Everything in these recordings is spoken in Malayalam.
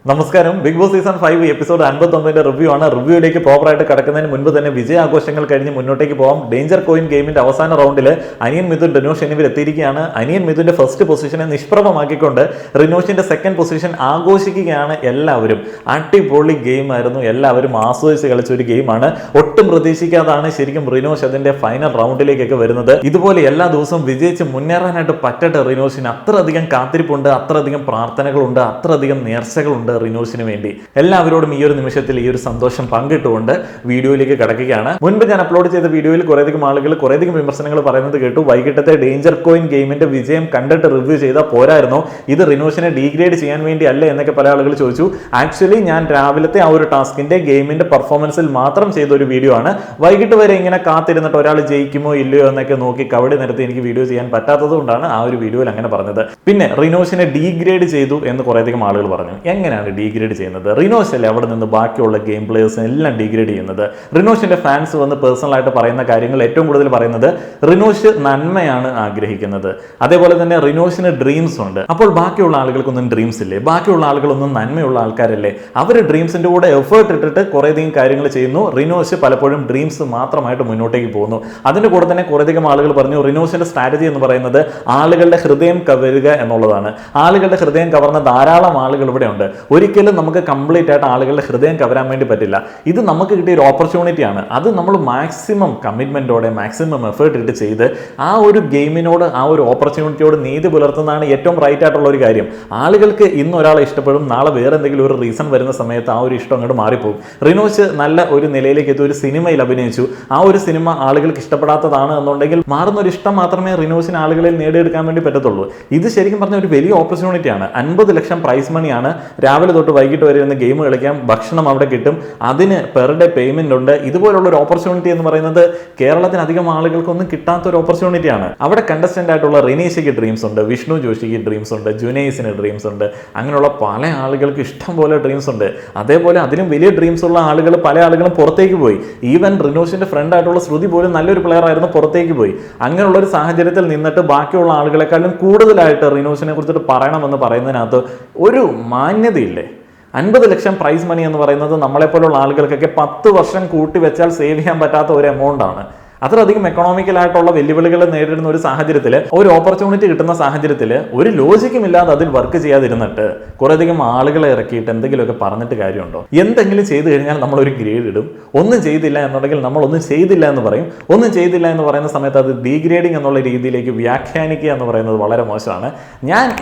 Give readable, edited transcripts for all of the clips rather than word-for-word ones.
നമസ്കാരം. Bigg Boss season 5 episode 59 review ആണ്. റിവ്യൂയിലേക്ക് പ്രോപ്പറായിട്ട് കടക്കുന്നതിന് മുൻപ് തന്നെ വിജയാഘോഷങ്ങൾ കഴിഞ്ഞ് മുന്നോട്ടേക്ക് പോകാം. ഡേഞ്ചർ കോയിൻ ഗെയിമിന്റെ അവസാന റൗണ്ടിൽ അനിയൻ മിഥുൻ റിനോഷ് എന്നിവർ എത്തിയിരിക്കുകയാണ്. അനിയൻ മിഥുന്റെ ഫസ്റ്റ് പൊസിഷനെ നിഷ്പ്രഭമാക്കിക്കൊണ്ട് റിനോഷിന്റെ സെക്കൻഡ് പൊസിഷൻ ആഘോഷിക്കുകയാണ് എല്ലാവരും. അടിപൊളി ഗെയിം ആയിരുന്നു. എല്ലാവരും ആസ്വദിച്ച് കളിച്ച ഒരു ഗെയിമാണ്. ഒട്ടും പ്രതീക്ഷിക്കാതാണ് ശരിക്കും റിനോഷ് അതിന്റെ ഫൈനൽ റൗണ്ടിലേക്കൊക്കെ വരുന്നത്. ഇതുപോലെ എല്ലാ ദിവസവും വിജയിച്ച് മുന്നേറാനായിട്ട് പറ്റട്ടെ. റിനോഷിന് അത്രയധികം കാത്തിരിപ്പുണ്ട്, അത്രയധികം പ്രാർത്ഥനകളുണ്ട്, അത്രയധികം നേർച്ചകളുണ്ട് റിനോഷിന് വേണ്ടി. എല്ലാവരോടും ഈ ഒരു നിമിഷത്തിൽ ഈ ഒരു സന്തോഷം പങ്കിട്ടുകൊണ്ട് വീഡിയോയിലേക്ക് കടക്കുകയാണ്. മുൻപ് ഞാൻ അപ്ലോഡ് ചെയ്ത വീഡിയോയിൽ കുറേയധികം ആളുകൾ കുറേയധികം വിമർശനങ്ങൾ പറയുന്നത് കേട്ടു. വൈകിട്ടത്തെ ഡേഞ്ചർ കോയിൻ ഗെയിമിന്റെ വിജയം കണ്ടിട്ട് റിവ്യൂ ചെയ്താൽ പോരായിരുന്നോ, ഇത് റിനോഷിനെ ഡീഗ്രേഡ് ചെയ്യാൻ വേണ്ടി അല്ലേ എന്നൊക്കെ പല ആളുകൾ ചോദിച്ചു. ആക്ച്വലി ഞാൻ രാവിലത്തെ ആ ഒരു ടാസ്കിന്റെ ഗെയിമിന്റെ പെർഫോമൻസിൽ മാത്രം ചെയ്ത ഒരു വീഡിയോ ആണ്. വൈകിട്ട് വരെ ഇങ്ങനെ കാത്തിരുന്നിട്ട് ഒരാൾ ജയിക്കുമോ ഇല്ലയോ എന്നൊക്കെ നോക്കി കവടി നിരത്തി എനിക്ക് വീഡിയോ ചെയ്യാൻ പറ്റാത്തത് കൊണ്ടാണ് ആ ഒരു വീഡിയോയിൽ അങ്ങനെ പറഞ്ഞത്. പിന്നെ റിനോഷിനെ ഡീഗ്രേഡ് ചെയ്തു എന്ന് കുറേയധികം ആളുകൾ പറഞ്ഞു. എങ്ങനെയാണ് ഡീഗ്രേഡ് ചെയ്യുന്നത്? റിനോഷ് അല്ലേ അവിടെ നിന്ന് ബാക്കിയുള്ള ഗെയിം പ്ലേയേഴ്സിനെ എല്ലാം ഡീഗ്രേഡ് ചെയ്യുന്നത്. റിനോഷിന്റെ ഫാൻസ് വന്ന് പേഴ്സണലായിട്ട് പറയുന്ന കാര്യങ്ങൾ ഏറ്റവും കൂടുതൽ പറയുന്നത് റിനോഷ് നന്മയാണ് ആഗ്രഹിക്കുന്നത്, അതേപോലെ തന്നെ റിനോഷിന് ഡ്രീംസ് ഉണ്ട്. അപ്പോൾ ബാക്കിയുള്ള ആളുകൾക്കൊന്നും ഡ്രീംസ് ഇല്ലേ? ബാക്കിയുള്ള ആളുകളൊന്നും നന്മയുള്ള ആൾക്കാരല്ലേ? അവർ ഡ്രീംസിന്റെ കൂടെ എഫേർട്ട് ഇട്ടിട്ട് കുറേയധികം കാര്യങ്ങൾ ചെയ്യുന്നു. റിനോഷ് പലപ്പോഴും ഡ്രീംസ് മാത്രമായിട്ട് മുന്നോട്ടേക്ക് പോകുന്നു. അതിന്റെ കൂടെ തന്നെ കുറേയധികം ആളുകൾ പറഞ്ഞു റിനോഷിന്റെ സ്ട്രാറ്റജി എന്ന് പറയുന്നത് ആളുകളുടെ ഹൃദയം കവരുക എന്നുള്ളതാണ്. ആളുകളുടെ ഹൃദയം കവർന്ന ധാരാളം ആളുകൾ ഇവിടെ ഉണ്ട്. ഒരിക്കലും നമുക്ക് കംപ്ലീറ്റ് ആയിട്ട് ആളുകളുടെ ഹൃദയം കവരാൻ വേണ്ടി പറ്റില്ല. ഇത് നമുക്ക് കിട്ടിയ ഒരു ഓപ്പർച്യൂണിറ്റിയാണ്. അത് നമ്മൾ മാക്സിമം കമ്മിറ്റ്മെന്റോടെ മാക്സിമം എഫേർട്ട് ഇട്ട് ചെയ്ത് ആ ഒരു ഗെയിമിനോട് ആ ഒരു ഓപ്പർച്യൂണിറ്റിയോട് നീതി പുലർത്തുന്നതാണ് ഏറ്റവും റൈറ്റ് ആയിട്ടുള്ള ഒരു കാര്യം. ആളുകൾക്ക് ഇന്ന് ഒരാളെ ഇഷ്ടപ്പെടും, നാളെ വേറെ എന്തെങ്കിലും ഒരു റീസൺ വരുന്ന സമയത്ത് ആ ഒരു ഇഷ്ടം അങ്ങോട്ട് മാറിപ്പോകും. റിനോഷ് നല്ല ഒരു നിലയിലേക്ക് എത്തി, ഒരു സിനിമയിൽ അഭിനയിച്ചു. ആ ഒരു സിനിമ ആളുകൾക്ക് ഇഷ്ടപ്പെടാത്തതാണ് എന്നുണ്ടെങ്കിൽ മാറുന്ന ഒരു ഇഷ്ടം മാത്രമേ റിനോഷിന് ആളുകളിൽ നേടിയെടുക്കാൻ വേണ്ടി പറ്റത്തുള്ളൂ. ഇത് ശരിക്കും പറഞ്ഞ ഒരു വലിയ ഓപ്പർച്യൂണിറ്റിയാണ്. 50 ലക്ഷം പ്രൈസ് മണിയാണ്. രാവിലെ തൊട്ട് വൈകിട്ട് വരെ ഇരുന്ന് ഗെയിം കളിക്കാം, ഭക്ഷണം അവിടെ കിട്ടും, അതിന് പെർ ഡേ പേയ്മെന്റ് ഉണ്ട്. ഇതുപോലുള്ള ഒരു ഓപ്പർച്യൂണിറ്റി എന്ന് പറയുന്നത് കേരളത്തിന് അധികം ആളുകൾക്കൊന്നും കിട്ടാത്ത ഒരു ഓപ്പർച്യൂണിറ്റിയാണ്. അവിടെ കണ്ടസ്റ്റന്റ് ആയിട്ടുള്ള റിനീഷയ്ക്ക് ഡ്രീംസ് ഉണ്ട്, വിഷ്ണു ജോഷിക്ക് ഡ്രീംസ് ഉണ്ട്, ജുനൈസിന് ഡ്രീംസ് ഉണ്ട്. അങ്ങനെയുള്ള പല ആളുകൾക്ക് ഇഷ്ടം പോലെ ഡ്രീംസ് ഉണ്ട്. അതേപോലെ അതിലും വലിയ ഡ്രീംസ് ഉള്ള ആളുകൾ പല ആളുകളും പുറത്തേക്ക് പോയി. ഈവൻ റിനോഷിന്റെ ഫ്രണ്ട് ആയിട്ടുള്ള ശ്രുതി പോലും നല്ലൊരു പ്ലെയർ ആയിരുന്നു, പുറത്തേക്ക് പോയി. അങ്ങനെയുള്ള ഒരു സാഹചര്യത്തിൽ നിന്നിട്ട് ബാക്കിയുള്ള ആളുകളെക്കാളും കൂടുതലായിട്ട് റിനോഷിനെ കുറിച്ചിട്ട് പറയണമെന്ന് പറയുന്നതിനകത്ത് ഒരു മാന്യതയില്ലേ? 50 ലക്ഷം പ്രൈസ് മണി എന്ന് പറയുന്നത് നമ്മളെപ്പോലുള്ള ആളുകൾക്കൊക്കെ 10 വർഷം കൂട്ടി വെച്ചാൽ സേവ് ചെയ്യാൻ പറ്റാത്ത ഒരു എമൗണ്ട് ആണ്. അത്രയധികം എക്കണോമിക്കലായിട്ടുള്ള വെല്ലുവിളികൾ നേരിടുന്ന ഒരു സാഹചര്യത്തിൽ, ഒരു ഓപ്പർച്യൂണിറ്റി കിട്ടുന്ന സാഹചര്യത്തിൽ ഒരു ലോജിക്കും ഇല്ലാതെ അതിൽ വർക്ക് ചെയ്യാതിരുന്നിട്ട് കുറേയധികം ആളുകളെ ഇറക്കിയിട്ട് എന്തെങ്കിലുമൊക്കെ പറഞ്ഞിട്ട് കാര്യമുണ്ടോ? എന്തെങ്കിലും ചെയ്തു കഴിഞ്ഞാൽ നമ്മളൊരു ഗ്രേഡ് ഇടും. ഒന്നും ചെയ്തില്ല എന്നുണ്ടെങ്കിൽ നമ്മൾ ഒന്നും ചെയ്തില്ല എന്ന് പറയും. ഒന്നും ചെയ്തില്ല എന്ന് പറയുന്ന സമയത്ത് അത് ഡീഗ്രേഡിംഗ് എന്നുള്ള രീതിയിലേക്ക് വ്യാഖ്യാനിക്കുക എന്ന് പറയുന്നത് വളരെ മോശമാണ്.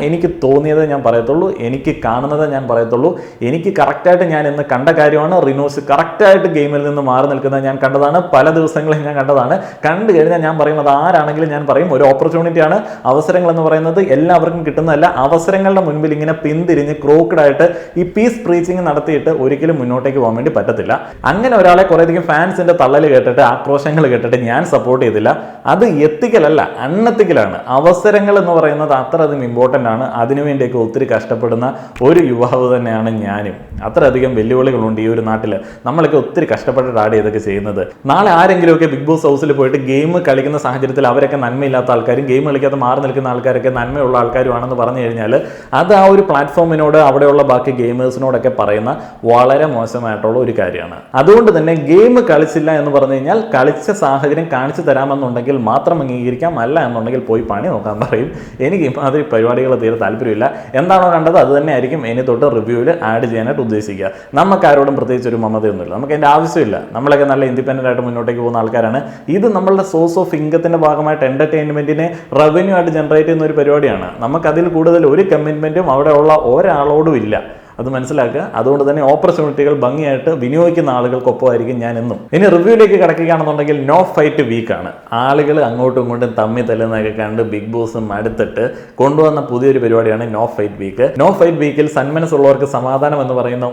എനിക്ക് തോന്നിയത് ഞാൻ പറയത്തുള്ളൂ, എനിക്ക് കാണുന്നത് ഞാൻ പറയത്തുള്ളൂ. എനിക്ക് കറക്റ്റായിട്ട് ഞാൻ ഇന്ന് കണ്ട കാര്യമാണ്. റിനോഷ് കറക്റ്റായിട്ട് ഗെയിമിൽ നിന്ന് മാറി നിൽക്കുന്നത് ഞാൻ കണ്ടതാണ്. പല ദിവസങ്ങളിൽ ഞാൻ കണ്ടതാണ്. കണ്ടു കഴിഞ്ഞാൽ ഞാൻ പറയും, അത് ആരാണെങ്കിലും ഞാൻ പറയും, ഒരു ഓപ്പർച്യൂണിറ്റിയാണ്. അവസരങ്ങൾ എന്ന് പറയുന്നത് എല്ലാവർക്കും കിട്ടുന്നതല്ല. അവസരങ്ങളുടെ മുൻപിൽ ഇങ്ങനെ പിന്തിരിഞ്ഞ് ക്രോക്കഡായിട്ട് ഈ പീസ് പ്രീച്ചിങ് നടത്തിയിട്ട് ഒരിക്കലും മുന്നോട്ടേക്ക് പോകാൻ വേണ്ടി പറ്റത്തില്ല. അങ്ങനെ ഒരാളെ കുറേയധികം ഫാൻസിന്റെ തള്ളൽ കേട്ടിട്ട്, ആക്രോശങ്ങൾ കേട്ടിട്ട് ഞാൻ സപ്പോർട്ട് ചെയ്തില്ല. അത് എത്തിക്കലല്ല, അൺഎത്തിക്കലാണ്. അവസരങ്ങൾ എന്ന് പറയുന്നത് അത്രയധികം ഇമ്പോർട്ടൻ്റ് ആണ്. അതിനുവേണ്ടിയൊക്കെ ഒത്തിരി കഷ്ടപ്പെടുന്ന ഒരു യുവാവ് തന്നെയാണ് ഞാനും. അത്രയധികം വെല്ലുവിളികളുണ്ട് ഈ ഒരു നാട്ടിൽ. നമ്മളൊക്കെ ഒത്തിരി കഷ്ടപ്പെട്ടിട്ട് ആഡ് ചെയ്തൊക്കെ ചെയ്യുന്നത്. നാളെ ആരെങ്കിലുമൊക്കെ ബിഗ് ബോസ് ഹൗസിൽ പോയിട്ട് ഗെയിം കളിക്കുന്ന സാഹചര്യത്തിൽ അവരൊക്കെ നന്മയില്ലാത്ത ആൾക്കാരും ഗെയിം കളിക്കാതെ മാറി നിൽക്കുന്ന ആൾക്കാരൊക്കെ നന്മയുള്ള ആൾക്കാരുമാണെന്ന് പറഞ്ഞു കഴിഞ്ഞാൽ അത് ആ ഒരു പ്ലാറ്റ്ഫോമിനോട് അവിടെയുള്ള ബാക്കി ഗെയിമേഴ്സിനോടൊക്കെ പറയുന്ന വളരെ മോശമായിട്ടുള്ള ഒരു കാര്യമാണ്. അതുകൊണ്ട് തന്നെ ഗെയിം കളിച്ചില്ല എന്ന് പറഞ്ഞു കഴിഞ്ഞാൽ കളിച്ച സാഹചര്യം കാണിച്ചു തരാമെന്നുണ്ടെങ്കിൽ മാത്രം അംഗീകരിക്കാം, അല്ല എന്നുണ്ടെങ്കിൽ പോയി പണി നോക്കാൻ പറയും. എനിക്ക് ഇമാതിരി പരിപാടികൾ തീരെ താല്പര്യമില്ല. എന്താണോ കണ്ടത് അത് തന്നെ ആയിരിക്കും ഇനി തൊട്ട് റിവ്യൂവിൽ ആഡ് ചെയ്യാനായിട്ട് ഉദ്ദേശിക്കുക. നമുക്ക് ആരോടും പ്രത്യേകിച്ച് ഒരു മമതയൊന്നുമില്ല, നമുക്ക് അതിൻ്റെ ആവശ്യമില്ല. നമ്മളൊക്കെ നല്ല ഇൻഡിപെൻഡൻ്റ് ആയിട്ട് മുന്നോട്ടേക്ക് പോകുന്ന ആൾക്കാരാണ്. ഇത് നമ്മളുടെ സോഴ്സ് ഓഫ് ഇൻകത്തിന്റെ ഭാഗമായിട്ട് എന്റർടൈൻമെന്റിനെ റവന്യൂ ആയിട്ട് ജനറേറ്റ് ചെയ്യുന്ന ഒരു പരിപാടിയാണ്. നമുക്കതിൽ കൂടുതൽ ഒരു കമ്മിറ്റ്മെന്റും അവിടെയുള്ള ഒരാളോടും ഇല്ല. അത് മനസ്സിലാക്കുക. അതുകൊണ്ട് തന്നെ ഓപ്പർച്യൂണിറ്റികൾ ഭംഗിയായിട്ട് വിനിയോഗിക്കുന്ന ആളുകൾക്കൊപ്പമായിരിക്കും ഞാൻ എന്നും. ഇനി റിവ്യൂയിലേക്ക് കിടക്കുകയാണെന്നുണ്ടെങ്കിൽ നോ ഫൈറ്റ് വീക്കാണ്. ആളുകൾ അങ്ങോട്ടും ഇങ്ങോട്ടും തമ്മിൽ തല്ലുന്നതൊക്കെ കണ്ട് ബിഗ് ബോസും അടുത്തിട്ട് കൊണ്ടുവന്ന പുതിയൊരു പരിപാടിയാണ് no fight week. No fight വീക്കിൽ സന്മനസ്സുള്ളവർക്ക് സമാധാനം എന്ന് പറയുന്ന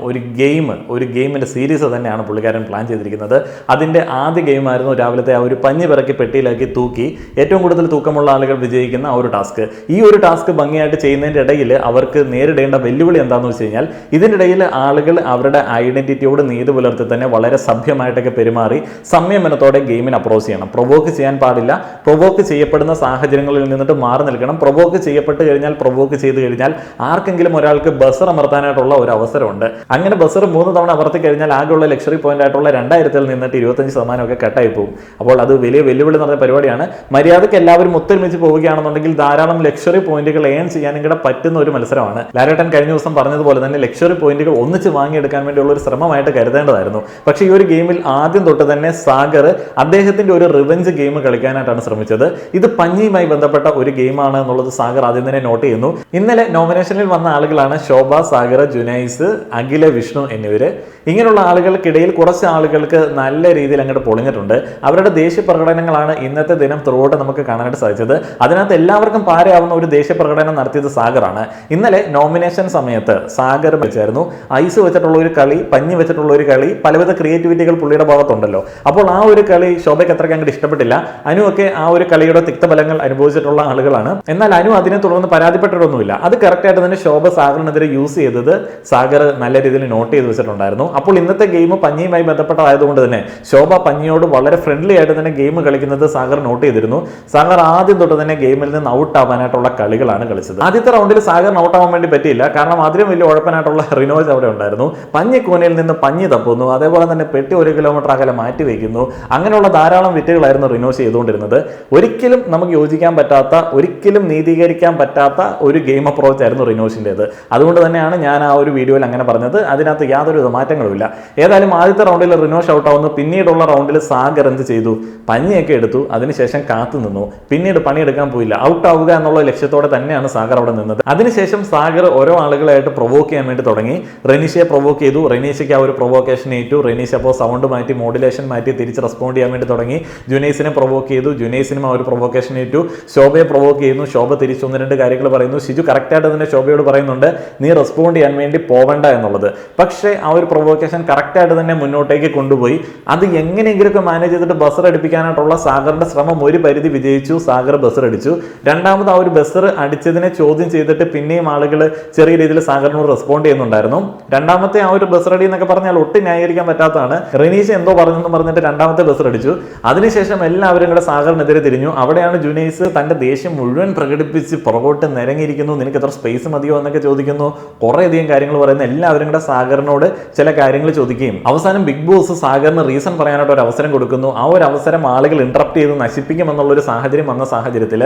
ഒരു ഗെയിമിന്റെ സീരീസ് തന്നെയാണ് പുള്ളിക്കാരൻ പ്ലാൻ ചെയ്തിരിക്കുന്നത്. അതിന്റെ ആദ്യ ഗെയിമായിരുന്നു രാവിലത്തെ ആ ഒരു പഞ്ഞി പിറക്കി പെട്ടിയിലാക്കി തൂക്കി ഏറ്റവും കൂടുതൽ തൂക്കമുള്ള ആളുകൾ വിജയിക്കുന്ന ആ ഒരു ടാസ്ക്. ഈ ഒരു ടാസ്ക് ഭംഗിയായിട്ട് ചെയ്യുന്നതിന്റെ ഇടയിൽ അവർക്ക് നേരിടേണ്ട വെല്ലുവിളി എന്താണെന്ന് വെച്ച് കഴിഞ്ഞാൽ ഇതിനിടയിൽ ആളുകൾ അവരുടെ ഐഡന്റിറ്റിയോട് നീതി പുലർത്തി തന്നെ വളരെ സഭ്യമായിട്ടൊക്കെ പെരുമാറി സംയമനത്തോടെ ഗെയിമിന് അപ്രോച്ച് ചെയ്യണം. പ്രൊവോക്ക് ചെയ്യാൻ പാടില്ല. പ്രൊവോക്ക് ചെയ്യപ്പെടുന്ന സാഹചര്യങ്ങളിൽ നിന്നിട്ട് മാറി നിൽക്കണം. പ്രൊവോക്ക് ചെയ്യപ്പെട്ട് കഴിഞ്ഞാൽ പ്രൊവോക്ക് ചെയ്ത് കഴിഞ്ഞാൽ ആർക്കെങ്കിലും ഒരാൾക്ക് ബസർ അമർത്താനായിട്ടുള്ള ഒരു അവസരമുണ്ട്. അങ്ങനെ ബസർ 3 തവണ അമർത്തി കഴിഞ്ഞാൽ ആകെയുള്ള ലക്ഷറി പോയിന്റ് ആയിട്ടുള്ള 2000 നിന്നിട്ട് 25% ഒക്കെ കട്ടായി പോകും. അപ്പോൾ അത് വലിയ വെല്ലുവിളി നിറഞ്ഞ പരിപാടിയാണ്. മര്യാദയ്ക്ക് എല്ലാവരും ഒത്തൊരുമിച്ച് പോവുകയാണെന്നുണ്ടെങ്കിൽ ധാരാളം ലക്ഷറി പോയിന്റുകൾ ഏൺ ചെയ്യാൻ ഇങ്ങനെ പറ്റുന്ന ഒരു മത്സരമാണ്. ലാലേട്ടൻ കഴിഞ്ഞ ദിവസം പറഞ്ഞതുപോലെ തന്നെ ലക്ഷറി പോയിന്റുകൾ ഒന്നിച്ച് വാങ്ങിയെടുക്കാൻ വേണ്ടിയുള്ള ഒരു ശ്രമമായിട്ട് കരുതേണ്ടതായിരുന്നു. പക്ഷേ ഈ ഒരു ഗെയിമിൽ ആദ്യം തൊട്ട് തന്നെ സാഗർ അദ്ദേഹത്തിന്റെ ഒരു റിവെഞ്ച് ഗെയിം കളിക്കാനായിട്ടാണ് ശ്രമിച്ചത്. ഇത് പഞ്ഞിയുമായി ബന്ധപ്പെട്ട ഒരു ഗെയിമാണ് എന്നുള്ളത് സാഗർ ആദ്യം തന്നെ നോട്ട് ചെയ്യുന്നു. ഇന്നലെ നോമിനേഷനിൽ വന്ന ആളുകളാണ് ശോഭ, സാഗർ, ജുനൈസ്, അഖില, വിഷ്ണു എന്നിവര്. ഇങ്ങനെയുള്ള ആളുകൾക്കിടയിൽ കുറച്ച് ആളുകൾക്ക് നല്ല രീതിയിൽ അങ്ങോട്ട് പൊളിഞ്ഞിട്ടുണ്ട്. അവരുടെ ദേശീയ പ്രകടനങ്ങളാണ് ഇന്നത്തെ ദിനം ത്രൂഔട്ട് നമുക്ക് കാണാനായിട്ട് സാധിച്ചത്. അതിനകത്ത് എല്ലാവർക്കും പാരയാവുന്ന ഒരു ദേശീയ പ്രകടനം നടത്തിയത് സാഗറാണ്. ഇന്നലെ നോമിനേഷൻ സമയത്ത് സാഗർ വെച്ചായിരുന്നു ഐസ് വെച്ചിട്ടുള്ള ഒരു കളി, പഞ്ഞി വെച്ചിട്ടുള്ള ഒരു കളി, പലവിധ ക്രിയേറ്റിവിറ്റികൾ പുള്ളിയുടെ ഭാഗത്തുണ്ടല്ലോ. അപ്പോൾ ആ ഒരു കളി ശോഭയ്ക്ക് അത്രയ്ക്ക് അങ്ങോട്ട് ഇഷ്ടപ്പെട്ടില്ല. അനു ഒക്കെ ആ ഒരു കളിയുടെ തിക്തഫലങ്ങൾ അനുഭവിച്ചിട്ടുള്ള ആളുകളാണ്. എന്നാൽ അനു അതിനെ തുടർന്ന് പരാതിപ്പെട്ടിട്ടൊന്നുമില്ല. അത് കറക്റ്റായിട്ട് തന്നെ ശോഭ സാഗറിനെതിരെ യൂസ് ചെയ്തത് സാഗർ നല്ല രീതിയിൽ നോട്ട് ചെയ്ത് വെച്ചിട്ടുണ്ടായിരുന്നു. അപ്പോൾ ഇന്നത്തെ ഗെയിം പഞ്ഞിയുമായി ബന്ധപ്പെട്ടതായതുകൊണ്ട് തന്നെ ശോഭ പഞ്ഞിയോട് വളരെ ഫ്രണ്ട്ലി ആയിട്ട് തന്നെ ഗെയിം കളിക്കുന്നത് സാഗർ നോട്ട് ചെയ്തിരുന്നു. സാഗർ ആദ്യം തൊട്ട് തന്നെ ഗെയിമിൽ നിന്ന് ഔട്ട് ആവാനായിട്ടുള്ള കളികളാണ് കളിച്ചത്. ആദ്യത്തെ റൗണ്ടിൽ സാഗറിന് ഔട്ട് ആവാൻ വേണ്ടി പറ്റിയില്ല. കാരണം അതിലും വലിയ ഉഴപ്പനായിട്ടുള്ള റിനോജ് അവിടെ ഉണ്ടായിരുന്നു. പഞ്ഞിക്കൂനയിൽ നിന്ന് പഞ്ഞി തപ്പുന്നു, അതേപോലെ തന്നെ പെട്ടി 1 കിലോമീറ്റർ അകലെ മാറ്റി വയ്ക്കുന്നു. അങ്ങനെയുള്ള ധാരാളം വിറ്റുകളായിരുന്നു റിനോജ് ചെയ്തുകൊണ്ടിരുന്നത്. ഒരിക്കലും നമുക്ക് യോജിക്കാൻ പറ്റാത്ത, ഒരിക്കലും നീതീകരിക്കാൻ പറ്റാത്ത ഒരു ഗെയിം അപ്രോച്ച് ആയിരുന്നു റിനോഷിൻ്റെത്. അതുകൊണ്ട് തന്നെയാണ് ഞാൻ ആ ഒരു വീഡിയോയിൽ അങ്ങനെ പറഞ്ഞത്. അതിനകത്ത് യാതൊരു മാറ്റങ്ങളുമില്ല. ഏതായാലും ആദ്യത്തെ റൗണ്ടിൽ റിനോഷ് ഔട്ട് ആവുന്നു. പിന്നീടുള്ള റൗണ്ടിൽ സാഗർ എന്ത് ചെയ്തു? പഞ്ഞിയൊക്കെ എടുത്തു. അതിനുശേഷം കാത്തു നിന്നു. പിന്നീട് പണിയെടുക്കാൻ പോയില്ല. ഔട്ട് ആവുക എന്നുള്ള ലക്ഷ്യത്തോടെ തന്നെയാണ് സാഗർ അവിടെ നിന്നത്. അതിനുശേഷം സാഗർ ഓരോ ആളുകളായിട്ട് പ്രൊവോക്ക് ചെയ്യാൻ വേണ്ടി തുടങ്ങി. റെനീഷയെ പ്രൊവോക്ക് ചെയ്തു. റെനീഷയ്ക്ക് ആ ഒരു പ്രൊവോക്കേഷൻ ഏറ്റു. റെനീഷ് അപ്പോൾ സൗണ്ട് മാറ്റി, മോഡുലേഷൻ മാറ്റി തിരിച്ച് റെസ്പോണ്ട് ചെയ്യാൻ വേണ്ടി തുടങ്ങി. ജുനൈസിനെ പ്രൊവോക്ക് ചെയ്തു. ജുനൈസിനും ആ ഒരു പ്രൊവോക്കേഷൻ ഏറ്റു. ശോഭയെ പ്രൊവോക്ക് ചെയ്യുന്നു. ശോഭ തിരിച്ച് 1-2 കാര്യങ്ങൾ പറയുന്നു. ഷിജു കറക്റ്റായിട്ട് തന്നെ ശോഭയോട് പറയുന്നുണ്ട്, നീ റെസ്പോണ്ട് ചെയ്യാൻ വേണ്ടി പോവണ്ട എന്നുള്ളത്. പക്ഷേ ആ ഒരു പ്രൊവോക്കേഷൻ കറക്റ്റായിട്ട് തന്നെ മുന്നോട്ടേക്ക് കൊണ്ടുപോയി. അത് എങ്ങനെയെങ്കിലുമൊക്കെ മാനേജ് ചെയ്തിട്ട് ബസർ അടിപ്പിക്കാനായിട്ടുള്ള സാഗറിന്റെ ശ്രമം ഒരു പരിധി വിജയിച്ചു. സാഗർ ബസർ അടിച്ചു. രണ്ടാമത് ആ ഒരു ബസർ അടിച്ചതിനെ ചോദ്യം ചെയ്തിട്ട് പിന്നെയും ആളുകൾ ചെറിയ രീതിയിൽ സാഗറിനോട് റെസ്പോണ്ട് ചെയ്യുന്നുണ്ടായിരുന്നു. രണ്ടാമത്തെ ആ ഒരു ബസർ അടി എന്നൊക്കെ പറഞ്ഞാൽ ഒട്ടും ന്യായീകരിക്കാൻ പറ്റാത്തതാണ്. റെനീഷ് എന്തോ പറഞ്ഞെന്ന് പറഞ്ഞിട്ട് രണ്ടാമത്തെ ബസർ അടിച്ചു. അതിനുശേഷം എല്ലാവരും കൂടെ സാഗറിനെതിരെ തിരിഞ്ഞു. അവിടെയാണ് ജുനൈസ് തന്റെ ദേഷ്യം മുഴുവൻ പ്രകടിപ്പിച്ച് പുറകോട്ട് നിരങ്ങിയിരിക്കുന്നു. നിനക്ക് എത്ര സ്പേസ് മതിയോ എന്നൊക്കെ ചോദിക്കുന്നു. കുറേയധികം കാര്യങ്ങൾ പറയുന്നു. എല്ലാവരും കൂടെ സാഗറിനോട് ചില കാര്യങ്ങൾ ചോദിക്കുകയും അവസാനം ബിഗ് ബോസ് സാഗറിന് റീസൺ പറയാനായിട്ട് ഒരു അവസരം കൊടുക്കുന്നു. ആ ഒരു അവസരം ആളുകൾ ഇന്ററപ്റ്റ് ചെയ്ത് നശിപ്പിക്കുമെന്നുള്ളൊരു സാഹചര്യം വന്ന സാഹചര്യത്തിൽ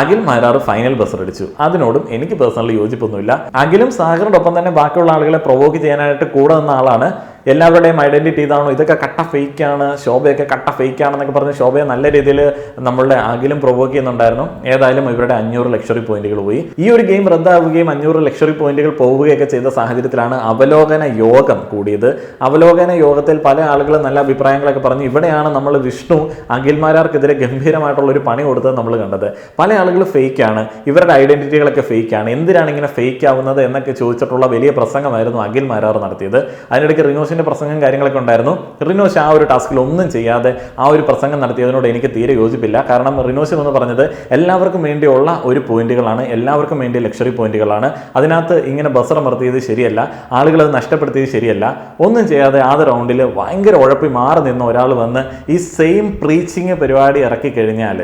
അഖിൽ മാരാർ ഫൈനൽ ബസർ അടിച്ചു. അതിനോടും എനിക്ക് പേഴ്സണലി യോജിപ്പൊന്നുമില്ല. അഖിലും സാഗറിനോടൊപ്പം തന്നെ ബാക്കിയുള്ള ആളുകളെ പ്രൊവോക്ക് ചെയ്യാനായിട്ട് കൂടെ നിന്ന ആളാണ്. എല്ലാവരുടെയും ഐഡന്റിറ്റി ഇതാണോ, ഇതൊക്കെ കട്ട ഫേക്കാണ്, ശോഭയൊക്കെ കട്ട ഫേക്കാണെന്നൊക്കെ പറഞ്ഞ് ശോഭയെ നല്ല രീതിയിൽ നമ്മളുടെ അഖിലും പ്രൊവോക്ക് ചെയ്യുന്നുണ്ടായിരുന്നു. ഏതായാലും ഇവരുടെ 500 ലക്ഷറി പോയിന്റുകൾ പോയി. ഈ ഒരു ഗെയിം റദ്ദാവുകയും 500 ലക്ഷറി പോയിന്റുകൾ പോവുകയൊക്കെ ചെയ്ത സാഹചര്യത്തിലാണ് അവലോകന യോഗം കൂടിയത്. അവലോകന യോഗത്തിൽ പല ആളുകളും നല്ല അഭിപ്രായങ്ങളൊക്കെ പറഞ്ഞു. ഇവിടെയാണ് നമ്മൾ വിഷ്ണു അഖിൽമാരാർക്കെതിരെ ഗംഭീരമായിട്ടുള്ള ഒരു പണി കൊടുത്തത് നമ്മൾ കണ്ടത്. പല ആളുകൾ ഫേക്കാണ്, ഇവരുടെ ഐഡന്റിറ്റികളൊക്കെ ഫേക്കാണ്, എന്തിനാണ് ഇങ്ങനെ ഫേക്ക് ആവുന്നത് എന്നൊക്കെ ചോദിച്ചിട്ടുള്ള വലിയ പ്രസംഗമായിരുന്നു അഖിൽമാരാർ നടത്തിയത്. അതിനിടയ്ക്ക് റിനോഷിന്റെ പ്രസംഗം കാര്യങ്ങളൊക്കെ ഉണ്ടായിരുന്നു. റിനോഷ് ആ ഒരു ടാസ്കിൽ ഒന്നും ചെയ്യാതെ ആ ഒരു പ്രസംഗം നടത്തിയതിനോട് എനിക്ക് തീരെ യോജിപ്പില്ല. കാരണം റിനോഷ് എന്ന് പറഞ്ഞത് എല്ലാവർക്കും വേണ്ടിയുള്ള ഒരു പോയിന്റുകളാണ്, എല്ലാവർക്കും വേണ്ടി ലക്ഷറി പോയിന്റുകളാണ്. അതിനകത്ത് ഇങ്ങനെ ബസർ അമർത്തിയത് ശരിയല്ല, ആളുകൾ അത് നഷ്ടപ്പെടുത്തിയത് ശരിയല്ല. ഒന്നും ചെയ്യാതെ ആദ്യ റൗണ്ടിൽ ഭയങ്കര ഉഴപ്പി മാറി നിന്ന ഒരാൾ വന്ന് ഈ സെയിം പ്രീച്ചിങ് പരിപാടി ഇറക്കി കഴിഞ്ഞാൽ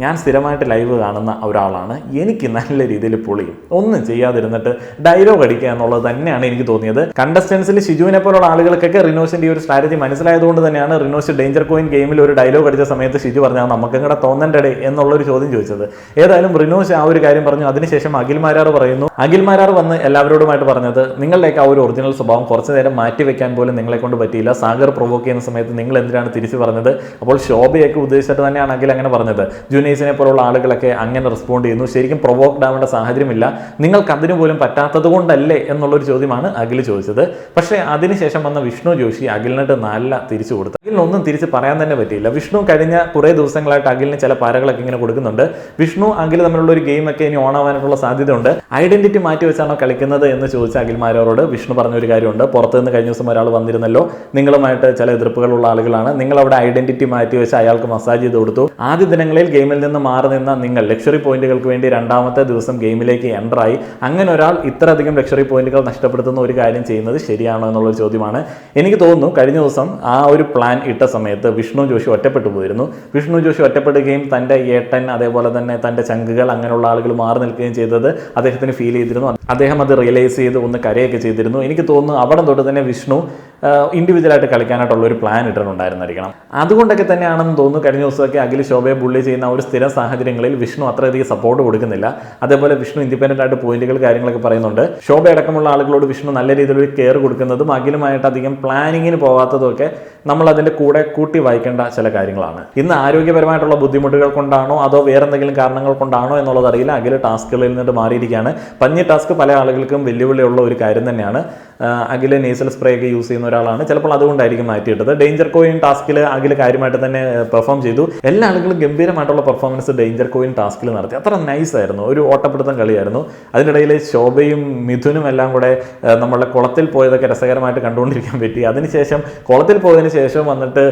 ഞാൻ സ്ഥിരമായിട്ട് ലൈവ് കാണുന്ന ഒരാളാണ്, എനിക്ക് നല്ല രീതിയിൽ പൊളിയും. ഒന്നും ചെയ്യാതിരുന്നിട്ട് ഡയലോഗ് അടിക്കുക എന്നുള്ളത് തന്നെയാണ് എനിക്ക് തോന്നിയത്. കണ്ടസ്റ്റൻസിൽ ഷിജുവിനെ പോലുള്ള ആളുകൾക്കൊക്കെ റിനോഷിന്റെ ഈ ഒരു സ്ട്രാറ്റജി മനസ്സിലായതുകൊണ്ട് തന്നെയാണ് റിനോഷ് ഡേഞ്ചർ കോയിൻ ഗെയിമിൽ ഒരു ഡയലോഗ് അടിച്ച സമയത്ത് ഷിജു പറഞ്ഞാൽ നമുക്കും കൂടെ തോന്നണ്ടേ എന്നുള്ളൊരു ചോദ്യം ചോദിച്ചത്. ഏതായാലും റിനോഷ് ആ ഒരു കാര്യം പറഞ്ഞു. അതിനുശേഷം അഖിൽമാരാർ പറയുന്നു. അഖിൽമാരാർ വന്ന് എല്ലാവരോടുമായിട്ട് പറഞ്ഞത്, നിങ്ങളുടെയൊക്കെ ആ ഒരു ഒറിജിനൽ സ്വഭാവം കുറച്ചു നേരം മാറ്റി വെക്കാൻ പോലും നിങ്ങളെ കൊണ്ട് പറ്റിയില്ല. സാഗർ പ്രൊവോക്ക് ചെയ്യുന്ന സമയത്ത് നിങ്ങൾ എന്തിനാണ് തിരിച്ചു പറഞ്ഞത്? അപ്പോൾ ശോഭയൊക്കെ ഉദ്ദേശിച്ചിട്ട് തന്നെയാണ് അഖിൽ അങ്ങനെ പറഞ്ഞത്. ജുനൈസിനെ പോലുള്ള ആളുകളൊക്കെ അങ്ങനെ റെസ്പോണ്ട് ചെയ്യുന്നു. ശരിക്കും പ്രൊവോക്ഡ് ആവേണ്ട സാഹചര്യമില്ല, നിങ്ങൾക്ക് അതിന് പോലും പറ്റാത്തത് കൊണ്ടല്ലേ എന്നുള്ളൊരു ചോദ്യമാണ് അഖിൽ ചോദിച്ചത്. പക്ഷേ അതിന് അതിനുശേഷം വന്ന വിഷ്ണു ജോഷി അഖിലിനിട്ട് നല്ല തിരിച്ചു കൊടുത്തു. അഖിലിനൊന്നും തിരിച്ച് പറയാൻ തന്നെ പറ്റിയില്ല. വിഷ്ണു കഴിഞ്ഞ കുറേ ദിവസങ്ങളായിട്ട് അഖിലിന് ചില പാരകളൊക്കെ ഇങ്ങനെ കൊടുക്കുന്നുണ്ട്. വിഷ്ണു അഖിൽ തമ്മിലുള്ള ഒരു ഗെയിമൊക്കെ ഇനി ഓൺ ആവാനായിട്ടുള്ള സാധ്യതയുണ്ട്. ഐഡന്റിറ്റി മാറ്റി വെച്ചാണോ കളിക്കുന്നത് എന്ന് ചോദിച്ച അഖിൽമാരോട് വിഷ്ണു പറഞ്ഞൊരു കാര്യമുണ്ട്. പുറത്ത് നിന്ന് കഴിഞ്ഞ ദിവസം ഒരാൾ വന്നിരുന്നല്ലോ, നിങ്ങളുമായിട്ട് ചില എതിർപ്പുകളുള്ള ആളുകളാണ്, നിങ്ങൾ അവിടെ ഐഡന്റിറ്റി മാറ്റി വെച്ച് അയാൾക്ക് മസാജ് ചെയ്ത് കൊടുത്തു. ആദ്യ ദിനങ്ങളിൽ ഗെയിമിൽ നിന്ന് മാറി നിന്ന നിങ്ങൾ ലക്ഷറി പോയിന്റുകൾക്ക് വേണ്ടി രണ്ടാമത്തെ ദിവസം ഗെയിമിലേക്ക് എൻ്റർ ആയി. അങ്ങനെ ഒരാൾ ഇത്രയധികം ലക്ഷറി പോയിന്റുകൾ നഷ്ടപ്പെടുത്തുന്ന ഒരു കാര്യം ചെയ്യുന്നത് ശരിയാണോ എന്നുള്ളൊരു ചോദ്യമാണ്. എനിക്ക് തോന്നുന്നു കഴിഞ്ഞ ദിവസം ആ ഒരു പ്ലാൻ ഇട്ട സമയത്ത് വിഷ്ണു ജോഷി ഒറ്റപ്പെട്ടു പോയിരുന്നു. വിഷ്ണു ജോഷി ഒറ്റപ്പെടുകയും തൻ്റെ ഏട്ടൻ അതേപോലെ തന്നെ തൻ്റെ ചങ്കുകൾ അങ്ങനെയുള്ള ആളുകൾ മാറി നിൽക്കുകയും ചെയ്തത് അദ്ദേഹത്തിന് ഫീൽ ചെയ്തിരുന്നു. അദ്ദേഹം അത് റിയലൈസ് ചെയ്ത് ഒന്ന് കരയൊക്കെ ചെയ്തിരുന്നു. എനിക്ക് തോന്നുന്നു അവിടെ തൊട്ട് തന്നെ വിഷ്ണു ഇൻഡിവിജ്വലായിട്ട് കളിക്കാനായിട്ടുള്ള ഒരു പ്ലാൻ ഇട്ടിട്ടുണ്ടായിരുന്നിരിക്കണം. അതുകൊണ്ടൊക്കെ തന്നെയാണെന്ന് തോന്നുന്നു കഴിഞ്ഞ ദിവസമൊക്കെ അഖിൽ ശോഭയെ ബുള്ളി ചെയ്യുന്ന ഒരു സ്ഥിര സാഹചര്യങ്ങളിൽ വിഷ്ണു അത്രയധികം സപ്പോർട്ട് കൊടുക്കുന്നില്ല. അതേപോലെ വിഷ്ണു ഇൻഡിപെൻഡന്റ് ആയിട്ട് പോയിന്റുകൾ കാര്യങ്ങളൊക്കെ പറയുന്നുണ്ട്. ശോഭ അടക്കമുള്ള ആളുകളോട് വിഷ്ണു നല്ല രീതിയിലൊരു കെയർ കൊടുക്കുന്നതും അഖിലുമായിട്ട് അധികം പ്ലാനിങ്ങിന് പോകാത്തതും ഒക്കെ നമ്മൾ അതിൻ്റെ കൂടെ കൂട്ടി വായിക്കേണ്ട ചില കാര്യങ്ങളാണ്. ഇന്ന് ആരോഗ്യപരമായിട്ടുള്ള ബുദ്ധിമുട്ടുകൾ കൊണ്ടാണോ അതോ വേറെ എന്തെങ്കിലും കാരണങ്ങൾ കൊണ്ടാണോ എന്നുള്ളത് അറിയില്ല, അഖിൽ ടാസ്കുകളിൽ നിന്നിട്ട് മാറിയിരിക്കുകയാണ്. പഞ്ഞി ടാസ്ക് പല ആളുകൾക്കും വെല്ലുവിളിയുള്ള ഒരു കാര്യം തന്നെയാണ്. അഖിൽ നേസൽ സ്പ്രേ ഒക്കെ യൂസ് ചെയ്യുന്ന ഒരാളാണ്, ചിലപ്പോൾ അതുകൊണ്ടായിരിക്കും മാറ്റിയിട്ടത്. ഡേഞ്ചർ കോയിൻ ടാസ്കിൽ അഖിൽ കാര്യമായിട്ട് തന്നെ പെർഫോം ചെയ്തു. എല്ലാ ആളുകളും ഗംഭീരമായിട്ടുള്ള പെർഫോമൻസ് ഡേഞ്ചർ കോയിൻ ടാസ്കിൽ നടത്തി. അത്ര നൈസ് ആയിരുന്നു, ഒരു ഓട്ടപ്പിടുത്തം കളിയായിരുന്നു. അതിനിടയിൽ ശോഭയും മിഥുനും എല്ലാം കൂടെ നമ്മളുടെ കുളത്തിൽ പോയതൊക്കെ രസകരമായിട്ട് കണ്ടുകൊണ്ടിരിക്കാൻ പറ്റി. അതിനുശേഷം കുളത്തിൽ പോയതിന് ശേഷം വന്നിട്ട്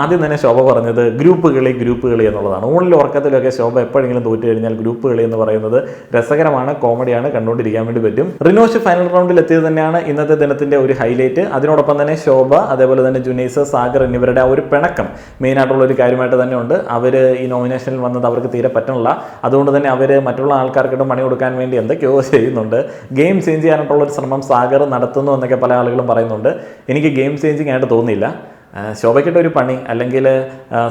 ആദ്യം തന്നെ ശോഭ പറഞ്ഞത് ഗ്രൂപ്പ് കളി എന്നുള്ളതാണ്. ഊണിൽ ഉറക്കത്തിലൊക്കെ ശോഭ എപ്പോഴെങ്കിലും തോറ്റു കഴിഞ്ഞാൽ ഗ്രൂപ്പ് കളി എന്ന് പറയുന്നത് രസകരമാണ്, കോമഡിയാണ്, കണ്ടുകൊണ്ടിരിക്കാൻ വേണ്ടി പറ്റും. റിനോഷ് ഫൈനൽ റൗണ്ടിൽ എത്തിയത് തന്നെയാണ് ഇന്നത്തെ ദിനത്തിന്റെ ഒരു ഹൈലൈറ്റ്. അതിനോടൊപ്പം തന്നെ ശോഭ അതേപോലെ തന്നെ ജുനൈസ്, സാഗർ എന്നിവരുടെ ആ ഒരു പിണക്കം മെയിനായിട്ടുള്ള ഒരു കാര്യമായിട്ട് തന്നെ ഉണ്ട്. അവർ ഈ നോമിനേഷനിൽ വന്നത് അവർക്ക് തീരെ പറ്റണില്ല. അതുകൊണ്ട് തന്നെ അവർ മറ്റുള്ള ആൾക്കാർക്കിട്ട് പണി കൊടുക്കാൻ വേണ്ടി എന്തൊക്കെയോ ചെയ്യുന്നുണ്ട്. ഗെയിം ചേഞ്ച് ചെയ്യാനായിട്ടുള്ള ഒരു ശ്രമം സാഗർ നടത്തുന്നു എന്നൊക്കെ പല ആളുകളും പറയുന്നുണ്ട്. എനിക്ക് ഗെയിം ചേഞ്ചിങ് ആയിട്ട് തോന്നിയില്ല. ശോഭയ്ക്കിട്ട് ഒരു പണി, അല്ലെങ്കിൽ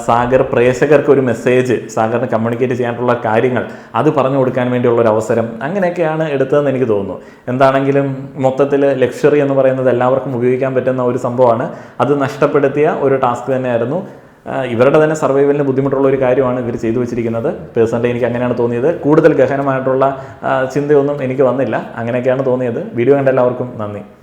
സാഗർ പ്രേക്ഷകർക്ക് ഒരു മെസ്സേജ്, സാഗറിന് കമ്മ്യൂണിക്കേറ്റ് ചെയ്യാനുള്ള കാര്യങ്ങൾ അത് പറഞ്ഞു കൊടുക്കാൻ വേണ്ടിയുള്ള ഒരു അവസരം, അങ്ങനെയൊക്കെയാണ് എടുത്തതെന്ന് എനിക്ക് തോന്നുന്നു. എന്താണെങ്കിലും മൊത്തത്തിൽ ലക്ഷറി എന്ന് പറയുന്നത് എല്ലാവർക്കും ഉപയോഗിക്കാൻ പറ്റുന്ന ഒരു സംഭവമാണ്. അത് നഷ്ടപ്പെടുത്തിയ ഒരു ടാസ്ക് തന്നെയായിരുന്നു. ഇവരുടെ തന്നെ സർവൈവലിന് ബുദ്ധിമുട്ടുള്ള ഒരു കാര്യമാണ് ഇവർ ചെയ്തു വെച്ചിരിക്കുന്നത്. പേഴ്സണലി എനിക്ക് അങ്ങനെയാണ് തോന്നിയത്. കൂടുതൽ ഗഹനമായിട്ടുള്ള ചിന്തയൊന്നും എനിക്ക് വന്നില്ല. അങ്ങനെയൊക്കെയാണ് തോന്നിയത്. വീഡിയോ കണ്ട എല്ലാവർക്കും നന്ദി.